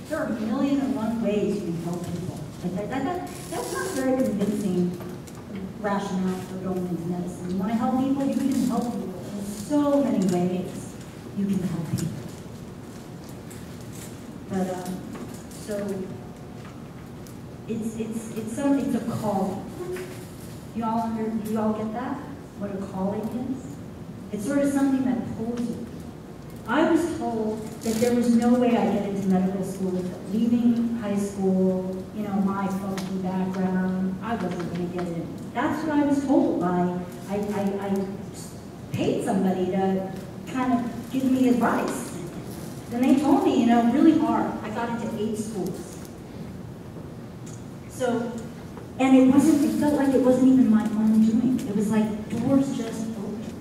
There are a million and one ways you can help people. Like that's not very convincing rationale for going into medicine. You want to help people, you can help people. There's so many ways you can help people. But so it's a calling. Do you all get that? What a calling is? It's sort of something that pulls you. I was told that there was no way I'd get into medical school without leaving high school, you know, my funky background. I wasn't going to get in. That's what I was told by, I paid somebody to kind of give me advice. Then they told me, you know, really hard. I got into 8 schools. So, and it felt like it wasn't even my own doing. It was like doors just opened.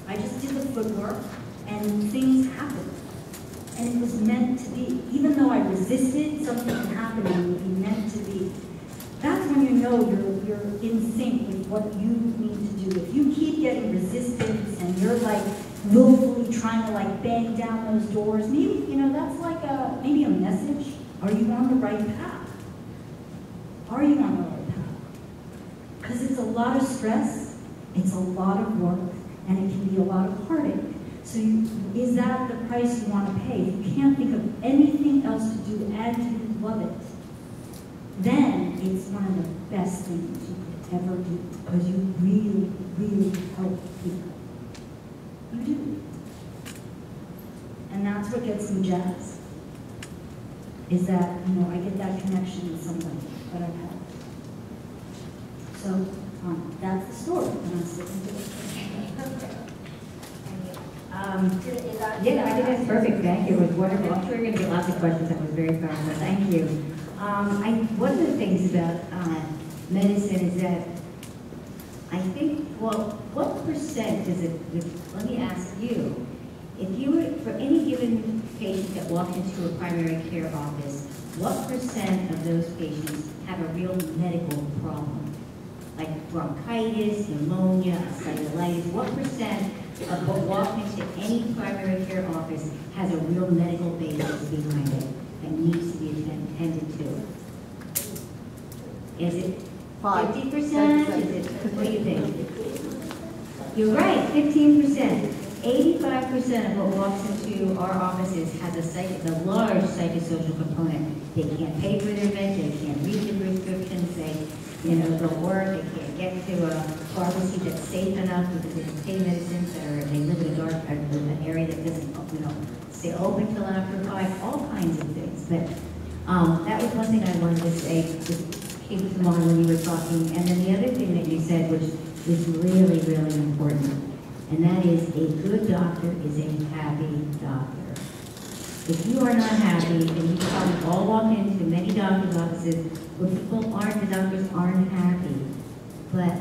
I just did the footwork and things happened. And it was meant to be. Even though I resisted, something happened and it would be meant to be. That's when you know you're in sync with what you need to do. If you keep getting resistance and you're like willfully trying to like bang down those doors, maybe, you know, that's like maybe a message. Are you on the right path? Are you on the right path? Because it's a lot of stress, it's a lot of work, and it can be a lot of heartache. So is that the price you want to pay? If you can't think of anything else to do and you love it, then it's one of the best things you could ever do, because you really, really help people. You do. And that's what gets me jazzed, is that, you know, I get that connection with somebody that I've had. So that's the story, and I'm sticking to it. Yeah, I think that's perfect. Thank you. It was wonderful. I'm sure you're going to get lots of questions. That was very powerful. Thank you. One of the things about medicine is that I think, well, what percent is it, let me ask you, if you were, for any given patient that walked into a primary care office, what percent of those patients have a real medical problem? Like bronchitis, pneumonia, cellulitis, what percent of what walked into any primary care office has a real medical basis behind it and needs to be attended to? Is it 50%? Is it, what do you think? You're right, 15%. 85% of what walks into our offices has a large psychosocial component. They can't pay for their meds, they can't read the prescriptions, they don't work, they can't get to a pharmacy that's safe enough because they can pay medicines, they live in an area that doesn't, stay open till after 5, all kinds of things. But that was one thing I wanted to say, just came to mind when you were talking. And then the other thing that you said, which is really, really important, and that is a good doctor is a happy doctor. If you are not happy, and you probably all walk into many doctor's offices where people aren't, the doctors aren't happy. But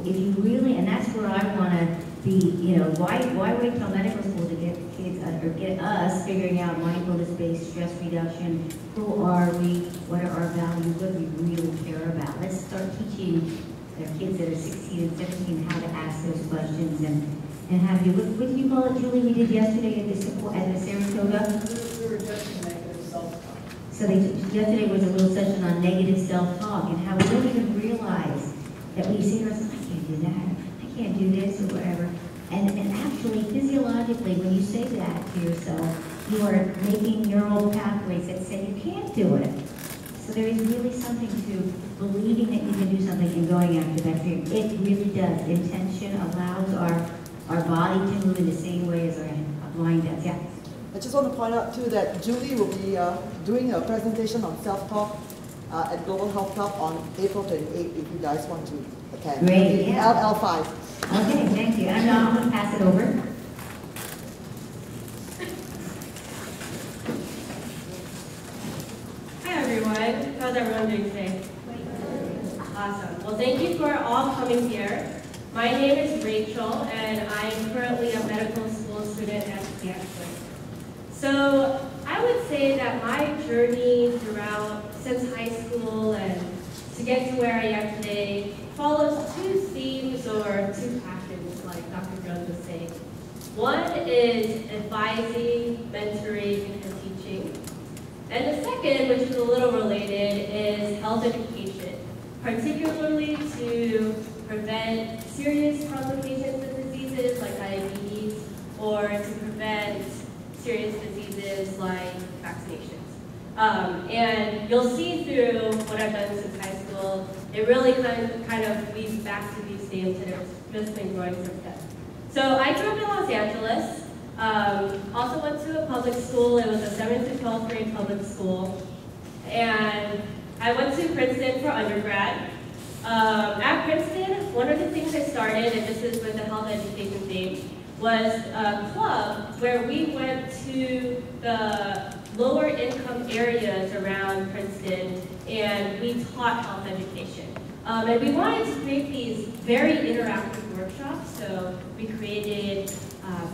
if you really, and that's where I want to be, why wait till medical school to get kids, or get us figuring out mindfulness-based stress reduction? Who are we? What are our values? What do we really care about? Let's start teaching their kids that are 16 and 17 how to ask those questions and have you. What do you call it, Julie? We did yesterday at the Saratoga. We were addressing negative self-talk. So yesterday was a little session on negative self-talk and how we don't even realize that we say to ourselves, I can't do that, I can't do this, or whatever. And actually, physiologically, when you say that to yourself, you are making neural pathways that say you can't do it. So there is really something to believing that you can do something and going after that dream. It really does. Intention allows our body to move in the same way as our mind does. Yeah. I just want to point out too that Julie will be doing a presentation on self-talk at Global Health Club on April 28th if you guys want to attend. Great. In Yeah. LL5. Okay, thank you. And now I'm going to pass it over. Hi everyone. How's everyone doing today? Awesome. Well, thank you for all coming here. My name is Rachel, and I'm currently a medical school student at Stanford. So I would say that my journey throughout, since high school and to get to where I am today, follows 2 themes or 2 passions, like Dr. Jones was saying. One is advising, mentoring, and teaching. And the second second, which is a little related, is health education, particularly to prevent serious complications of diseases like diabetes or to prevent serious diseases like vaccinations. And you'll see through what I've done since high school, it really kind of leads back to these themes that have just been growing since then. So I grew up in Los Angeles. Also went to a public school. It was a 7th to 12th grade public school. And I went to Princeton for undergrad. At Princeton, one of the things I started, and this is with the health education theme, was a club where we went to the lower income areas around Princeton and we taught health education. And we wanted to create these very interactive workshops, so we created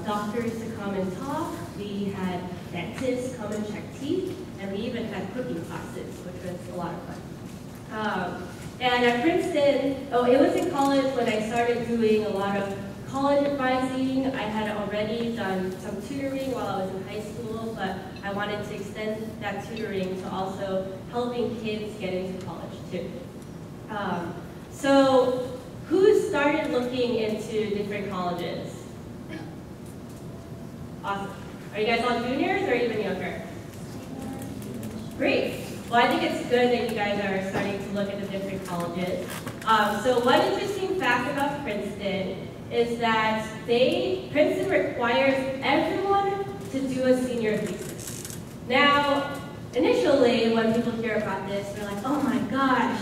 doctors to come and talk, we had dentists come and check teeth, and we even had cooking classes, which was a lot of fun. And at Princeton, it was in college when I started doing a lot of college advising. I had already done some tutoring while I was in high school, but I wanted to extend that tutoring to also helping kids get into college too. So who started looking into different colleges? Awesome. Are you guys all juniors or even younger? Great. Well, I think it's good that you guys are starting to look at the different colleges. So one interesting fact about Princeton is that Princeton requires everyone to do a senior thesis. Now, initially, when people hear about this, they're like, oh my gosh,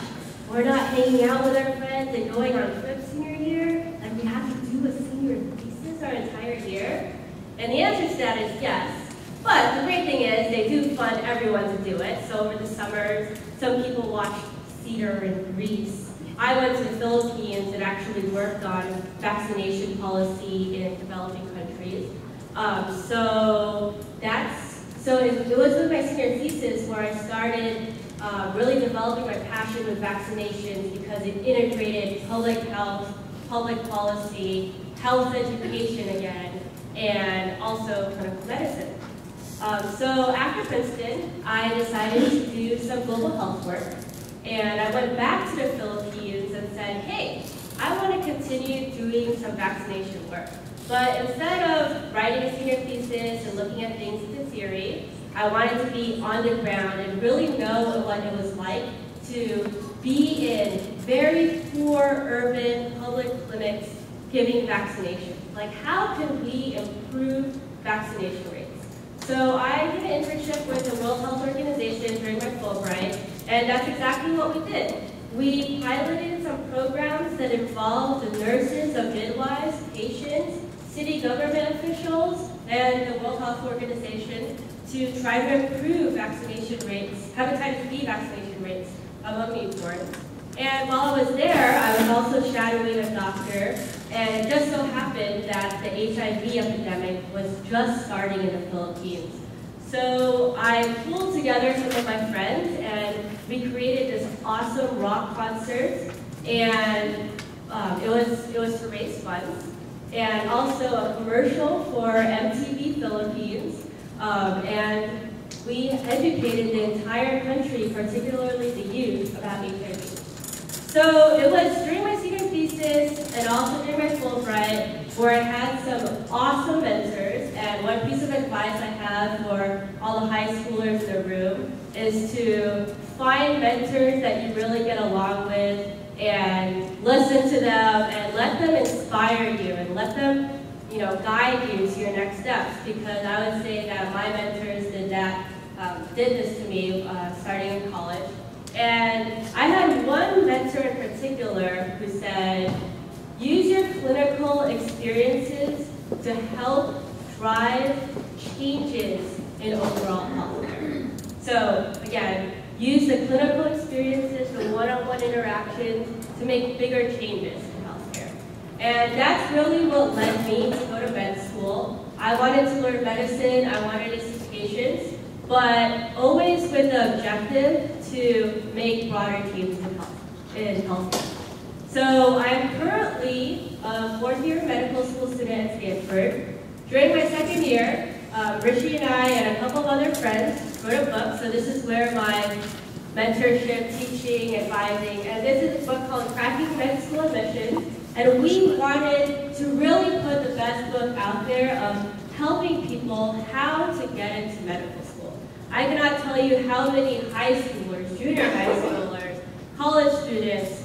we're not hanging out with our friends and going on trips senior year? Like, we have to do a senior thesis our entire year? And the answer to that is yes. But the great thing is they do fund everyone to do it. So over the summers, some people watched Cedar in Greece. I went to the Philippines and actually worked on vaccination policy in developing countries. So it was with my senior thesis where I started really developing my passion with vaccinations because it integrated public health, public policy, health education again, and also clinical medicine. So after Princeton, I decided to do some global health work. And I went back to the Philippines and said, hey, I want to continue doing some vaccination work. But instead of writing a senior thesis and looking at things in theory, I wanted to be on the ground and really know what it was like to be in very poor urban public clinics giving vaccination. Like, how can we improve vaccination rates? So I did an internship with the World Health Organization during my Fulbright, and that's exactly what we did. We piloted some programs that involved the nurses of midwives, patients, city government officials, and the World Health Organization to try to improve vaccination rates, hepatitis B vaccination rates among newborns. And while I was there, I was also shadowing a doctor, and it just so happened that the HIV epidemic was just starting in the Philippines. So I pulled together some of my friends, and we created this awesome rock concert, and it was to raise funds, and also a commercial for MTV Philippines, and we educated the entire country, particularly the youth, about HIV. So it was during my senior thesis and also during my Fulbright where I had some awesome mentors, and one piece of advice I have for all the high schoolers in the room is to find mentors that you really get along with and listen to them and let them inspire you and let them guide you to your next steps, because I would say that my mentors did this to me starting in college. And I had one mentor in particular who said, use your clinical experiences to help drive changes in overall healthcare. So again, use the clinical experiences, the one-on-one interactions to make bigger changes in healthcare. And that's really what led me to go to med school. I wanted to learn medicine, I wanted to see patients, but always with the objective to make broader changes in healthcare. So I'm currently a fourth-year medical school student at Stanford. During my second year, Rishi and I and a couple of other friends wrote a book. So this is where my mentorship, teaching, advising, and this is a book called Cracking Med School Admissions. And we wanted to really put the best book out there of helping people how to get into medical school. I cannot tell you how many high schoolers, junior high schoolers, college students,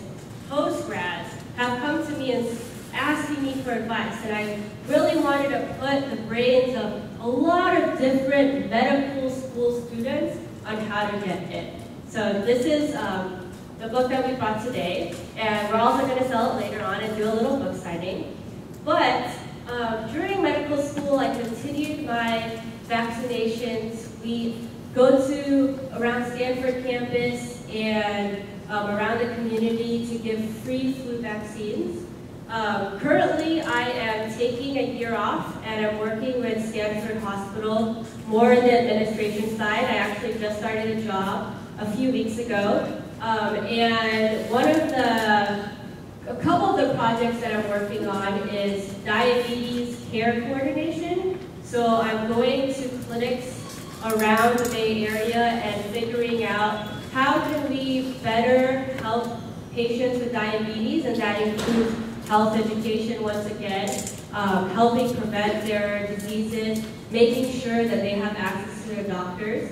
post-grads have come to me and asking me for advice. And I really wanted to put the brains of a lot of different medical school students on how to get in. So this is the book that we brought today, and we're also going to sell it later on and do a little book signing. But during medical school, I continued my vaccinations. We go to around Stanford campus and around the community to give free flu vaccines. Currently, I am taking a year off and I'm working with Stanford Hospital more in the administration side. I actually just started a job a few weeks ago. And a couple of the projects that I'm working on is diabetes care coordination. So I'm going to clinics around the Bay Area and figuring out how can we better help patients with diabetes, and that includes health education once again, helping prevent their diseases, making sure that they have access to their doctors.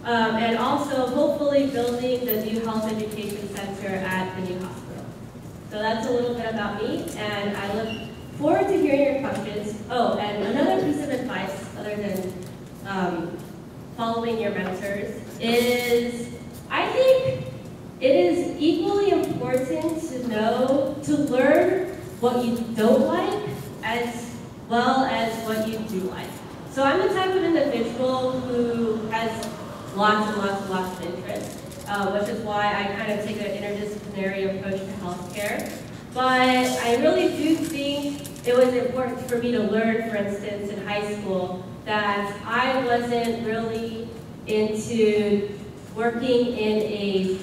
And also hopefully building the new health education center at the new hospital. So that's a little bit about me, and I look forward to hearing your questions. Oh, and another piece of advice, other than following your mentors, is I think it is equally important to learn what you don't like as well as what you do like. So I'm the type of individual who has lots of interest, which is why I kind of take an interdisciplinary approach to healthcare. But I really do think it was important for me to learn, for instance, in high school, that I wasn't really into working in a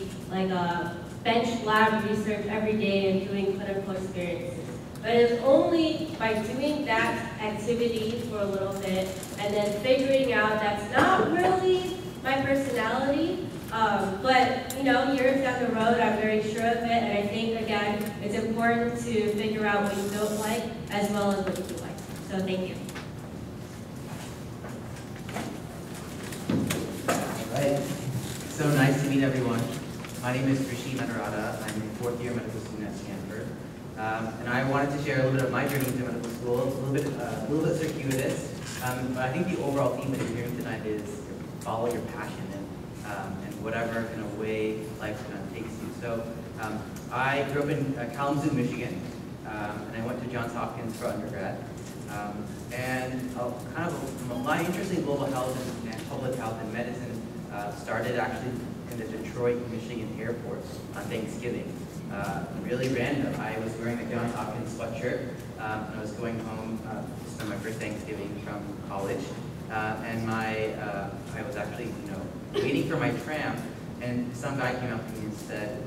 bench lab research every day and doing clinical experiences. But it's only by doing that activity for a little bit and then figuring out that's not really my personality, but years down the road, I'm very sure of it, and I think, again, it's important to figure out what you don't like as well as what you do like. So thank you. All right, so nice to meet everyone. My name is Rishi Nadarada. I'm a fourth-year medical student at Stanford, and I wanted to share a little bit of my journey into medical school. It's a little bit circuitous, but I think the overall theme that you're hearing tonight is follow your passion and whatever kind of way life kind of takes you. So I grew up in Kalamazoo, Michigan, and I went to Johns Hopkins for undergrad. My interest in global health and public health and medicine started actually in the Detroit, Michigan airport on Thanksgiving. Really random. I was wearing a Johns Hopkins sweatshirt, and I was going home to spend my first Thanksgiving from college. And I was actually, waiting for my tram, and some guy came up to me and said,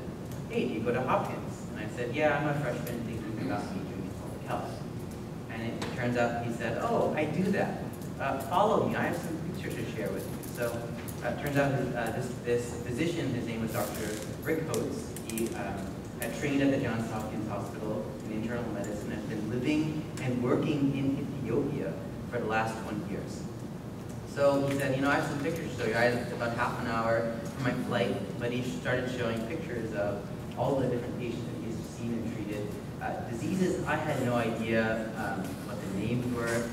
"Hey, do you go to Hopkins?" And I said, "Yeah, I'm a freshman thinking about majoring in public health." And it turns out he said, "Oh, I do that. Follow me. I have some pictures to share with you." So it turns out this physician, his name was Dr. Rick Coates. He had trained at the Johns Hopkins Hospital in internal medicine and has been living and working in Ethiopia for the last 20 years. So he said, I have some pictures to show you. I had about half an hour for my flight, but he started showing pictures of all the different patients that he's seen and treated. Diseases, I had no idea what the names were.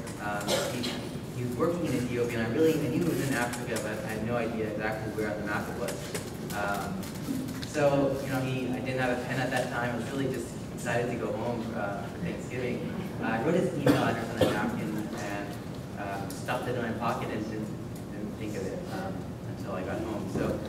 He was working in Ethiopia, and I knew it was in Africa, but I had no idea exactly where on the map it was. I didn't have a pen at that time. I was really just excited to go home for Thanksgiving. I wrote his email address on a napkin and stuffed it in my pocket and didn't think of it until I got home. So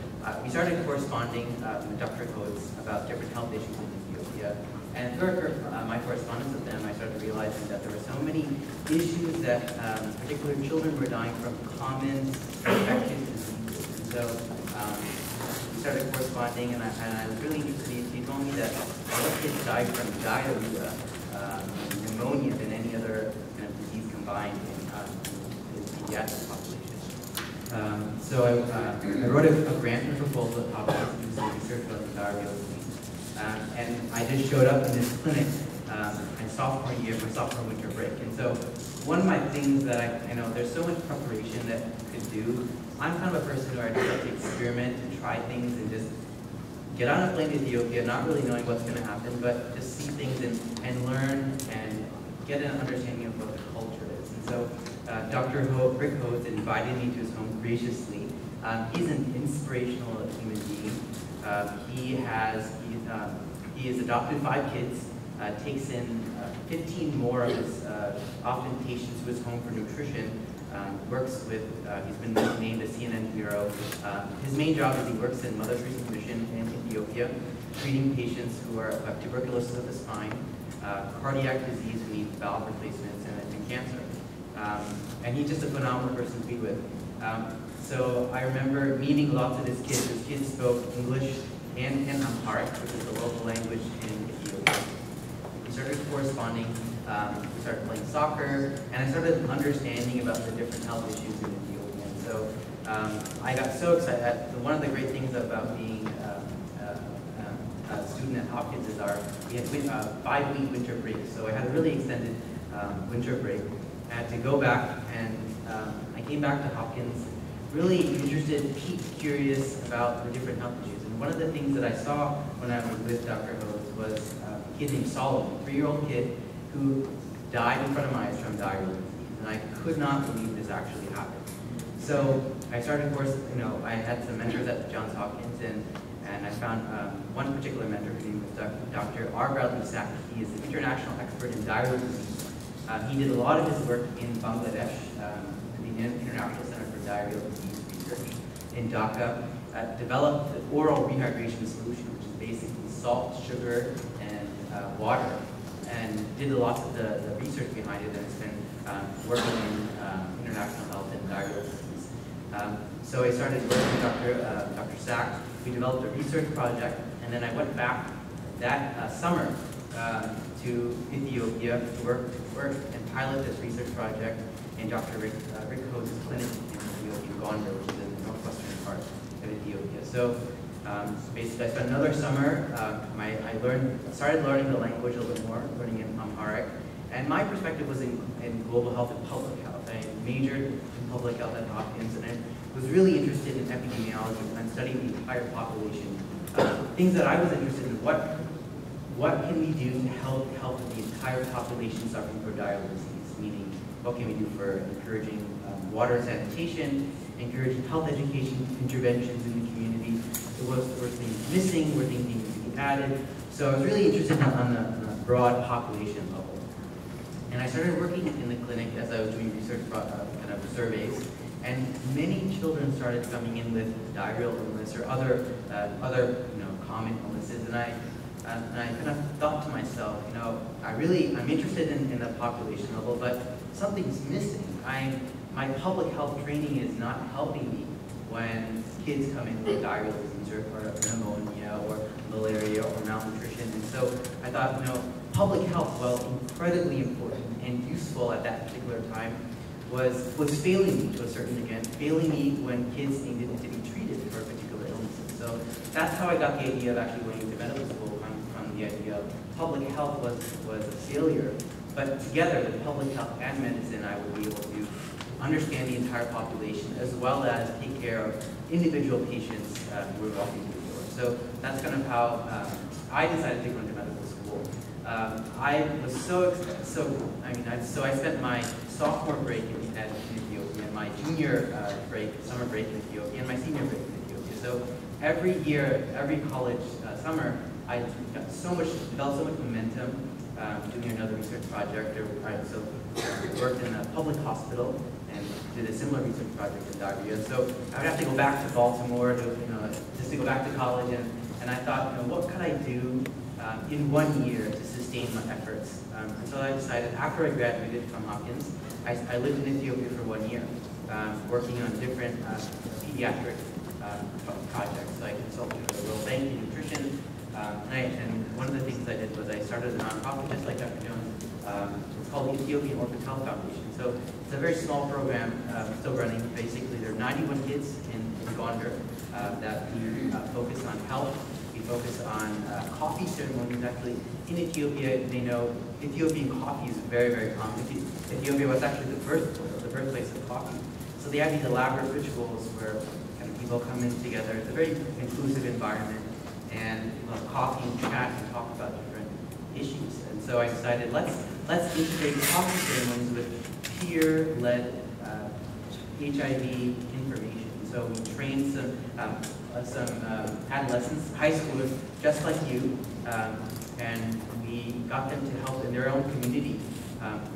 we started corresponding with Dr. Coates about different health issues in Ethiopia. And through my correspondence with them, I started realizing that there were so many issues that particularly children were dying from common infectious diseases. And so we started corresponding, and I was really interested. He told me that more kids died from diarrhea, pneumonia than any other kind of disease combined in the pediatric population. So I wrote a grant and proposal at Hopkins to do some research about the diarrheal disease. And I just showed up in this clinic my sophomore year, my sophomore winter break. And so one of my things that I know, there's so much preparation that you could do. I'm kind of a person who I just like to experiment and try things and just get on a plane to Ethiopia, not really knowing what's going to happen, but just see things and learn and get an understanding of what the culture is. And so Dr. Rick Hodes invited me to his home graciously. He's an inspirational human being. He has adopted 5 kids, takes in 15 more of his often patients to his home for nutrition, works with, he's been named a CNN hero. His main job is he works in Mother Teresa's mission in Ethiopia, treating patients who have tuberculosis of the spine, cardiac disease who need valve replacements, and cancer. And he's just a phenomenal person to be with. So I remember meeting lots of his kids. His kids spoke English and Amharic, which is the local language in Ethiopia. We started corresponding, we started playing soccer, and I started understanding about the different health issues in Ethiopia. And so I got so excited. One of the great things about being a student at Hopkins is we had 5-week winter break. So I had a really extended winter break. I had to go back, and I came back to Hopkins really interested, curious about the different health issues. And one of the things that I saw when I was with Dr. Hodes was a kid named Solomon, a 3-year-old kid who died in front of my eyes from diarrheal disease. And I could not believe this actually happened. So I started, of course, I had some mentors at Johns Hopkins, and I found one particular mentor whose name was Dr. R. Bradley Sack. He is an international expert in diarrheal disease. He did a lot of his work in Bangladesh, the International Center for Diarrheal Disease Research in Dhaka, developed the oral rehydration solution, which is basically salt, sugar, and water, and did lots of the research behind it, and it's been working in international health and diarrheal disease. So I started working with Dr. Sack. We developed a research project, and then I went back that summer to Ethiopia to work and pilot this research project in Dr. Rick Hodes' clinic in Ethiopia, Gondar, which is in the northwestern part of Ethiopia. So basically I spent another summer, I started learning the language a little bit more, learning in Amharic, and my perspective was in global health and public health. I majored in public health at Hopkins, and I was really interested in epidemiology and studying the entire population. Things that I was interested in, what can we do to help the entire population suffering from diarrheal disease? Meaning, what can we do for encouraging water sanitation, encouraging health education interventions in the community? Were things missing? Were things needing to be added? So I was really interested on the broad population level. And I started working in the clinic as I was doing research kind of surveys, and many children started coming in with diarrheal illness or other common illnesses, and I kind of thought to myself, I'm interested in the population level, but something's missing. My public health training is not helping me when kids come in with diarrheal disease or pneumonia or malaria or malnutrition. And so I thought, public health, while incredibly important and useful at that particular time, was failing me to a certain extent, failing me when kids needed to be treated for particular illnesses. So that's how I got the idea of actually going to medical school, from the idea of public health was a failure, but together with public health and medicine, I would be able to understand the entire population as well as take care of individual patients who were walking through the door. So that's kind of how I decided to go into medical school. I was so I spent my sophomore break in Ethiopia, and my junior summer break in Ethiopia, and my senior break in Ethiopia. So every year, every college summer, I developed so much momentum doing another research project, worked in a public hospital and did a similar research project in diarrhea. So I would have to go back to Baltimore just to go back to college, and I thought, what could I do in 1 year to sustain my efforts? And so I decided, after I graduated from Hopkins, I lived in Ethiopia for 1 year, working on different pediatric projects. So I consulted with the World Bank in nutrition, and one of the things I did was I started a nonprofit just like Dr. Jones. It's called the Ethiopian Orphan Health Foundation. So it's a very small program still running. Basically, there are 91 kids in Gondar that we focus on health. We focus on coffee ceremonies. Actually, in Ethiopia, they know Ethiopian coffee is very, very common. Ethiopia was actually the birthplace of coffee. So they have these elaborate rituals where kind of people come in together. It's a very inclusive environment, and coffee and chat and talk about different issues. And so I decided let's integrate coffee ceremonies with peer-led HIV information. So we trained some adolescents, high schoolers, just like you, and we got them to help in their own community,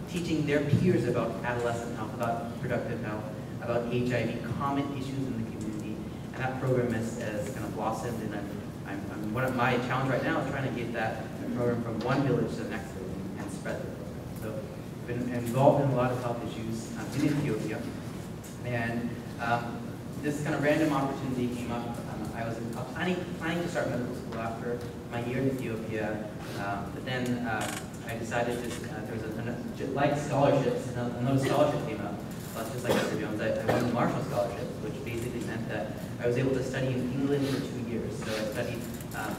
teaching their peers about adolescent health, about productive health, about HIV, common issues in the community. And that program has kind of blossomed, and I'm one of my challenge right now is trying to get that program from one village to the next village and spread the program. So I've been involved in a lot of health issues in Ethiopia, and this kind of random opportunity came up. I was planning to start medical school after my year in Ethiopia, but then I decided there was like scholarships, another scholarship came up. Just like Dr. Jones, I won the Marshall Scholarship, which basically meant that I was able to study in England for 2 years. So I studied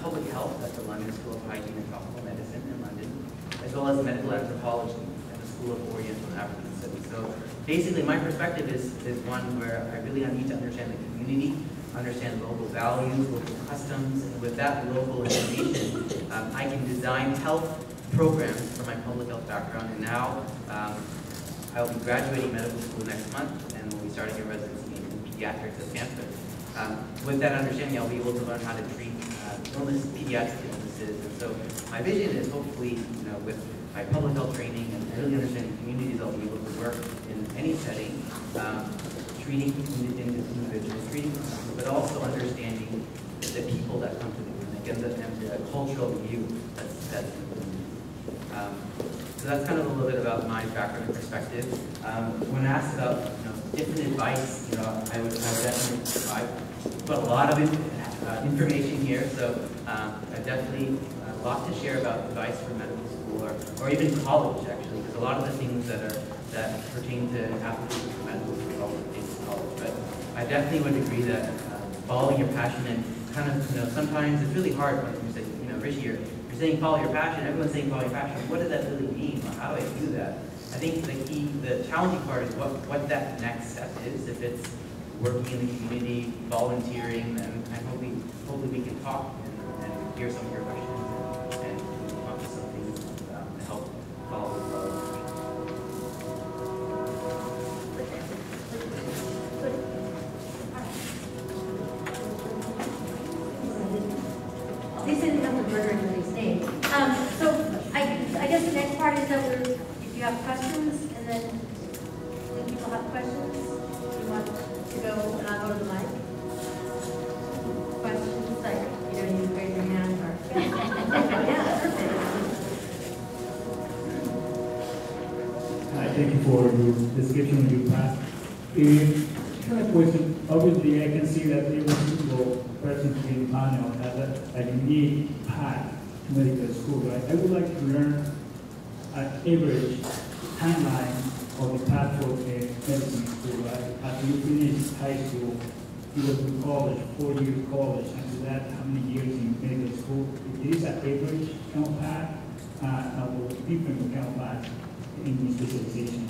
public health at the London School of Hygiene and Tropical Medicine in London, as well as medical anthropology at the School of Oriental and African Studies. So basically my perspective is one where I really need to understand the community, understand local values, local customs, and with that local information, I can design health programs for my public health background. And now I will be graduating medical school next month, and we'll be starting a residency in pediatrics at Stanford. With that understanding, I'll be able to learn how to treat pediatric illnesses. And so my vision is hopefully, with my public health training and really understanding communities, I'll be able to work in any setting, treating individuals, but also understanding the people that come to the clinic and the cultural view that's important. So that's kind of a little bit about my background and perspective. When asked about different advice, I would definitely put a lot of information here. So I definitely a lot to share about advice for medical school or even college actually, because a lot of the things that pertain to applications for medical school all pertain to college. But I definitely would agree that following your passion and kind of sometimes it's really hard when you say Rishi, you're saying follow your passion, everyone's saying follow your passion. What does that really mean? How do I do that? I think the challenging part is what that next step is. If it's working in the community, volunteering, then hopefully we can talk and hear some of your questions and come up with some things to help follow the passion. They said enough of murder in these names. So I guess the next part is that if you have questions, and then when people have questions, you want to go and I'll go to the mic. Questions, like, you raise your hand or, yeah, perfect. Hi, thank you for your description of your past. Kind of question, obviously I can see that every single person in Pannel has a unique path to medical school, right? I would like to learn an average timeline of the path for medicine school, right? After you finish high school, you go to college, 4-year college. After that, how many years in medical school? It is an average kind of path, or different kind of path in the specialization.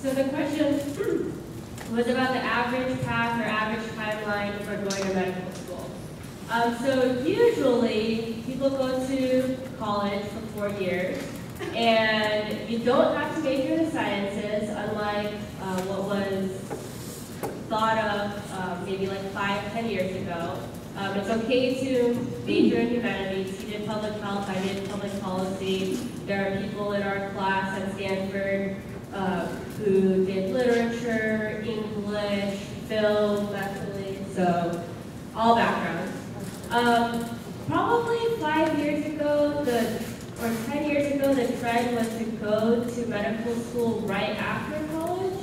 So the question was about the average path or average timeline for going to medical school. So usually people go to college for 4 years, and you don't have to major in the sciences, unlike what was thought of maybe like 5-10 years ago. It's okay to major in humanities. You did public health, I did public policy. There are people in our class at Stanford who did literature, English, film, actually, so all backgrounds. Probably 5 years ago, or 10 years ago, the trend was to go to medical school right after college.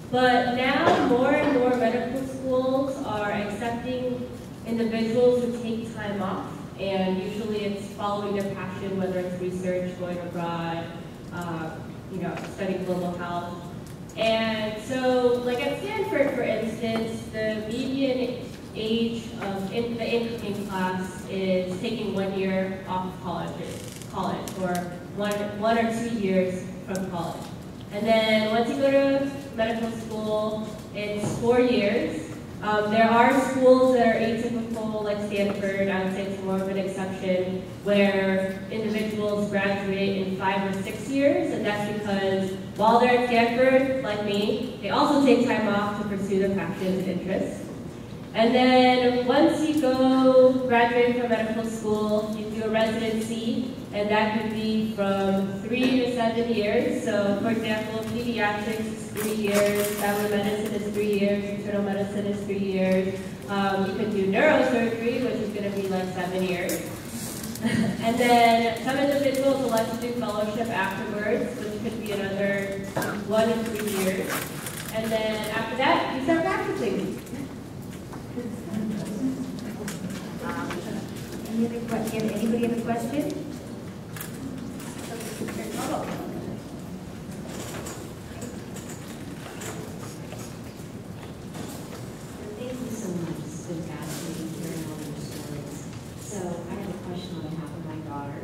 But now more and more medical schools are accepting individuals who take time off, and usually it's following their passion, whether it's research, going abroad, studying global health. And so, like at Stanford, for instance, the median age of the incoming class is taking 1 year off of college, or one or 2 years from college. And then once you go to medical school, it's 4 years. There are schools that are atypical, like Stanford. I would say it's more of an exception, where individuals graduate in 5 or 6 years, and that's because while they're at Stanford, like me, they also take time off to pursue their passions and interests. And then once you graduate from medical school, you do a residency, and that could be from 3 to 7 years. So, for example, pediatrics is 3 years, family medicine is 3 years, internal medicine is 3 years. You could do neurosurgery, which is going to be like 7 years. And then some individuals elect to do fellowship afterwards, which could be another 1 to 3 years. And then after that, you start practicing. Anybody have a question? Thank you so much. It's been fascinating hearing all your stories. So I have a question on behalf of my daughter.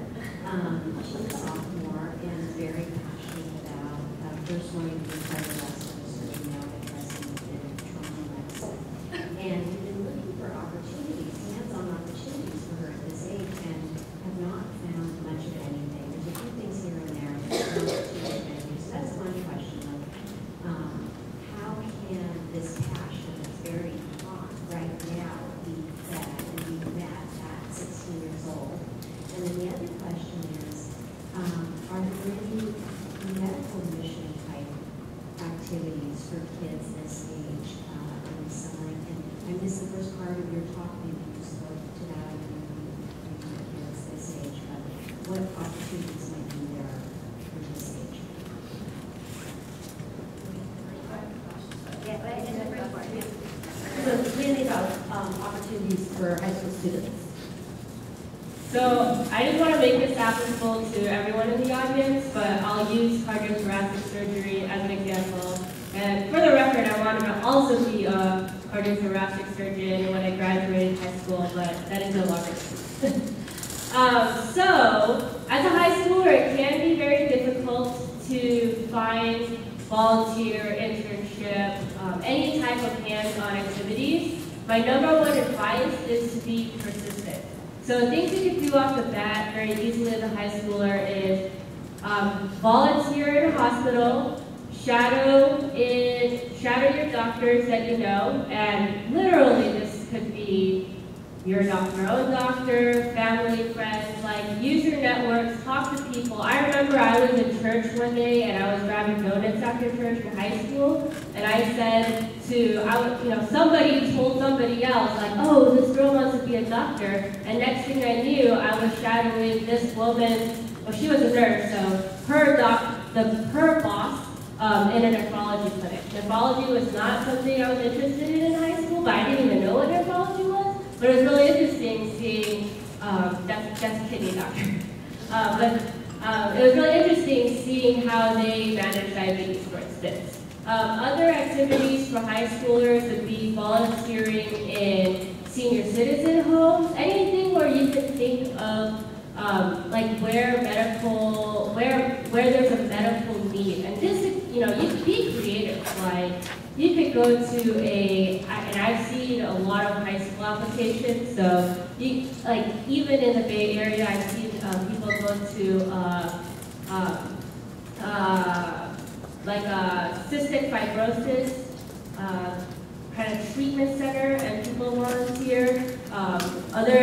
She's a sophomore and very passionate about first learning to be cardiovascular surgery, now interested in trauma medicine. And we've been looking for opportunities, hands-on opportunities for her at this age, and have not found much of anything. There's a few things here and there, but not too many. So that's one question of how can this passion that's very hot right now be fed and be met at 16 years old? And then the other question is, are there any medical mission type activities for kids this age in the summer? And I missed the first part of your talk, maybe you spoke to that and maybe kids this age, but what opportunities might be there for this age? So it's really about opportunities for high school students. So I just want to make this applicable to everyone in the audience, but I'll use cardiothoracic surgery as an example. And for the record, I wanted to also be a cardiothoracic surgeon when I graduated high school, but that is no longer true. So as a high schooler, it can be very difficult to find volunteer, internship, any type of hands-on activities. My number one advice is to be persistent. So things you can do off the bat very easily as a high schooler is volunteer in a hospital, shadow your doctors that you know, and literally this could be your own doctor, family, friends, like use your networks, talk to people. I remember I was in church one day and I was grabbing donuts after church in high school, and I said somebody told somebody else, like, oh, this girl wants to be a doctor, and next thing I knew, I was shadowing this woman. Well, she was a nurse, so her boss in a nephrology clinic. Nephrology was not something I was interested in high school, but I didn't even know what nephrology was. But it was really interesting seeing, that's a kidney doctor. It was really interesting seeing how they manage diabetes, for instance. Other activities for high schoolers would be volunteering in senior citizen homes, anything where you can think of like where there's a medical need, and just you could be creative. Like you could go to and I've seen a lot of high school applications. So even in the Bay Area, I've seen people go to like a cystic fibrosis kind of treatment center, and people volunteer. Other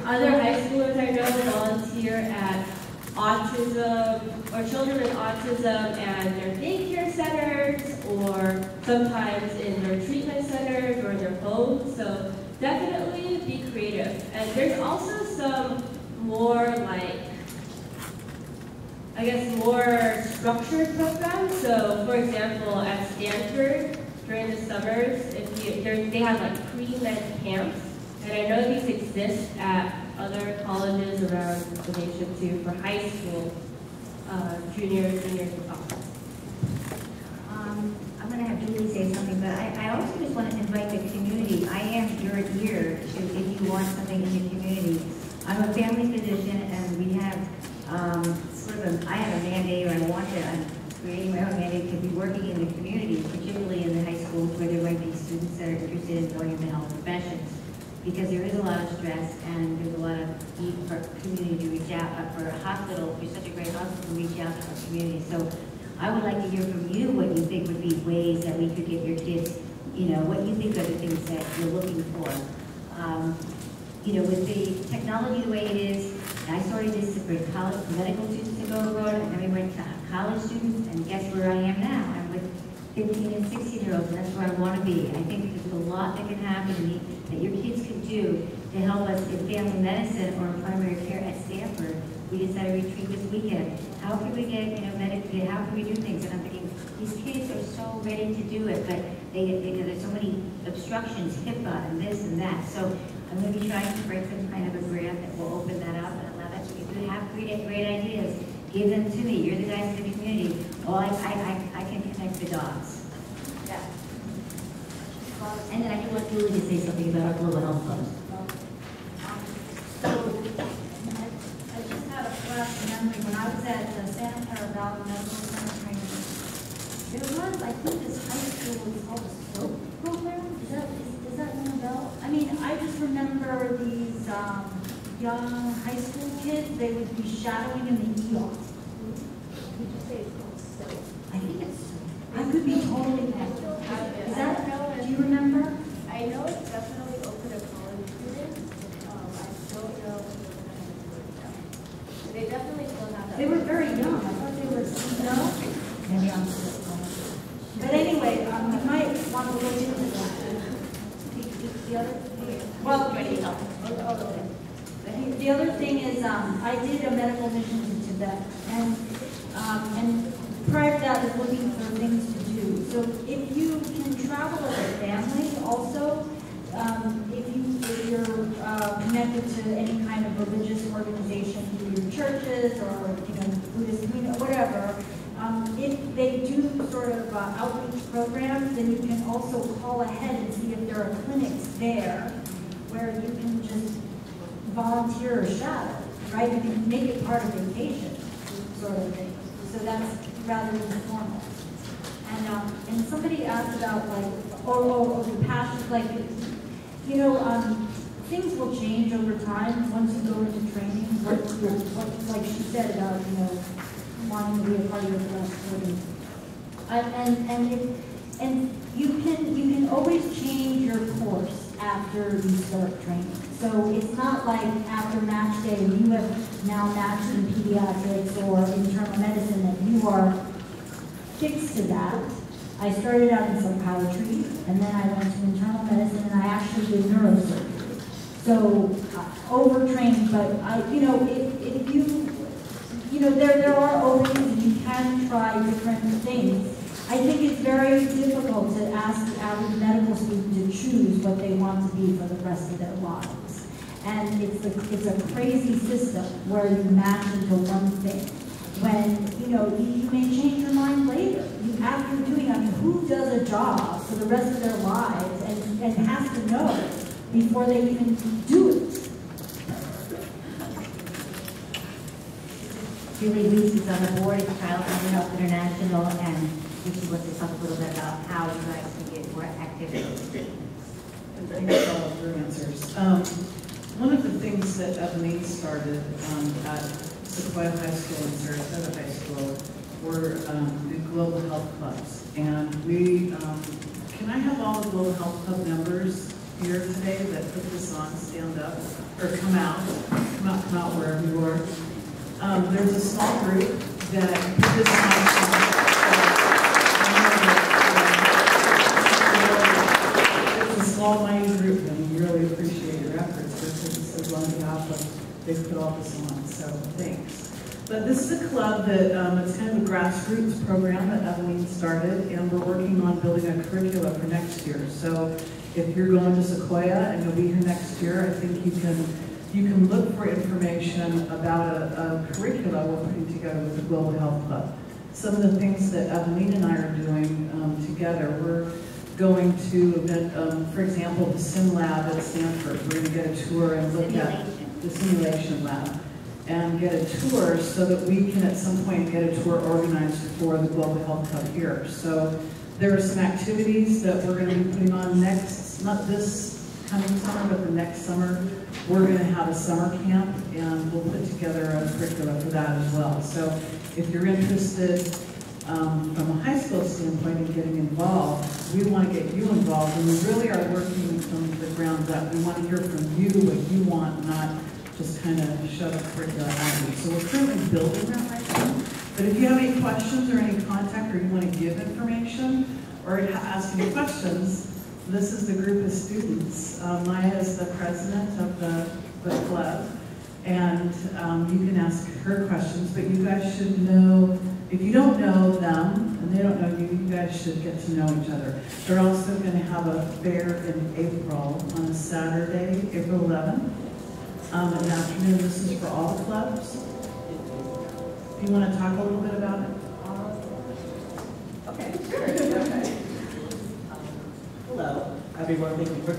high schoolers I know volunteer at autism or children with autism and their daycare centers, or sometimes in their treatment centers or their homes. So definitely be creative. And there's also some more more structured programs. So for example, at Stanford, during the summers, they have like pre-med camps And I know these exist at other colleges around the nation too, for high school, juniors, seniors, and sophomores. I'm going to have Julie say something, but I also just want to invite the community. I am your ear to if you want something in the community. I'm a family physician, and we have I have a mandate, or I'm creating my own mandate to be working in the community, particularly in the high schools where there might be students that are interested in going into health professions. Because there is a lot of stress and there's a lot of need for community to reach out, for a hospital, for such a great hospital to reach out to our community. So I would like to hear from you what you think would be ways that we could get your kids, what you think are the things that you're looking for. With the technology the way it is, I started this to bring medical students to go abroad, and then we went to college students, and guess where I am now? I'm with 15 and 16-year-olds, and that's where I want to be. I think there's a lot that can happen that your kids can do to help us in family medicine or in primary care at Stanford. We decided to retreat this weekend. How can we get, how can we do things? And I'm thinking, these kids are so ready to do it, but there's so many obstructions, HIPAA and this and that. So I'm going to be trying to break some kind of a grant that will open that up and allow that to if you have great ideas, give them to me. You're the guys in the community. Oh, I can connect the dots. Yeah. And then I do want Julie to say something about our global health clubs. So, I just had a flash memory when I was at the Santa Clara Valley Medical Center training. There was, I think, this high school was called the SOAP program. Does that ring a bell? I mean, I just remember these young high school kids. They would be shadowing in the ER. Did you say it's called SOAP? I think it's. I could be totally wrong. Is that? Do you remember? I know it's definitely open to college students. I don't know if they definitely still have that. They were very young. I thought they were, maybe I'm just wrong. But anyway, you might want to look into that. The other, well, the other thing is, I did a medical mission to Tibet, and prior to that, I was looking for things to do. So if you can travel as a family, also, if you're connected to any kind of religious organization through your churches or Buddhist community, whatever, if they do sort of outreach programs, then you can also call ahead and see if there are clinics there where you can just volunteer or shadow, right? You can make it part of vacation, sort of thing. So that's rather informal. And somebody asked about or the passion, things will change over time once you go into training. What like she said about wanting to be a part of your class. And you can always change your course after you start training. So it's not like after match day you have now matched in pediatrics or internal medicine that you are fixed to that. I started out in psychiatry, and then I went to internal medicine, and I actually did neurosurgery. So overtrained, but there are openings, and you can try different things. I think it's very difficult to ask the average medical student to choose what they want to be for the rest of their lives. And it's a crazy system where you match into one thing. When, you may change your mind later. After doing, who does a job for the rest of their lives and has to know before they even do it? Julie Reese is on the board of Child Mental Health International, and she wants to talk a little bit about how you guys can get more activity. And thanks for all of your answers. One of the things that Evelyn started at Sequoia High School and Sarasota High School were the Global Health Clubs. And we, can I have all the Global Health Club members here today that put this on stand up, or come out wherever you are. There's a small group that put this on. It's a small, mighty group, and we really appreciate your efforts because this is on behalf of, they put all this on, so thanks. But this is a club that it's kind of a grassroots program that Evelyn started, and we're working on building a curricula for next year. So if you're going to Sequoia and you'll be here next year, I think you can look for information about a curricula we're putting together with the Global Health Club. Some of the things that Evelyn and I are doing together, we're going to, for example, the Sim Lab at Stanford. We're going to get a tour and look at the simulation lab and get a tour so that we can at some point get a tour organized for the Global Health Club here. So there are some activities that we're going to be putting on next, not this coming summer, but the next summer. We're going to have a summer camp and we'll put together a curriculum for that as well. So if you're interested from a high school standpoint in getting involved, we want to get you involved, and we really are working from the ground up. We want to hear from you what you want, not just kind of shove a curriculum at you. So we're currently building that right now. But if you have any questions or any contact, or you want to give information or ask any questions, this is the group of students. Maya is the president of the club, and you can ask her questions, but you guys should know, if you don't know them and they don't know you, you guys should get to know each other. They're also going to have a fair in April on a Saturday, April 11th, in the afternoon. This is for all the clubs. Do you want to talk a little bit about it? Okay, sure. Okay. Hello, everyone. Thank you for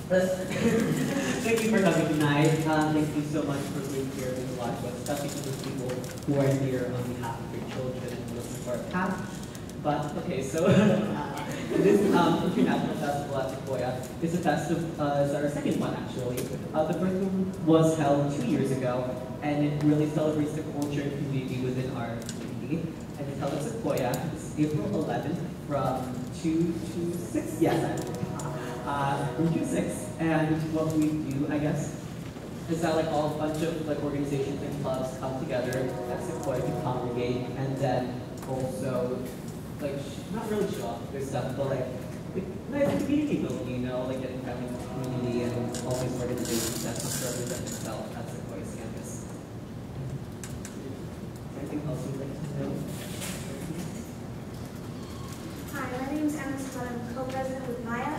thank you for coming tonight. Thank you so much for being here and watching us, especially to the people who are here on behalf of your children and listen to our path. But okay, so this International Festival at Sequoia is a festival. It's our second one actually. The first one was held 2 years ago, and it really celebrates the culture and community within our community. And it's held at Sequoia. It's April 11th from 2 to 6. Yes, from 2 to 6. And what we do, I guess, is that like a bunch of like organizations and clubs come together at Sequoia to congregate, and then also like not really show off their stuff, but like nice community building, you know, like getting family community and all these organizations that come to represent themselves at Sequoia's campus. Anything else you'd like to know? Hi, my name is Emma Scott. I'm co-president with Maya.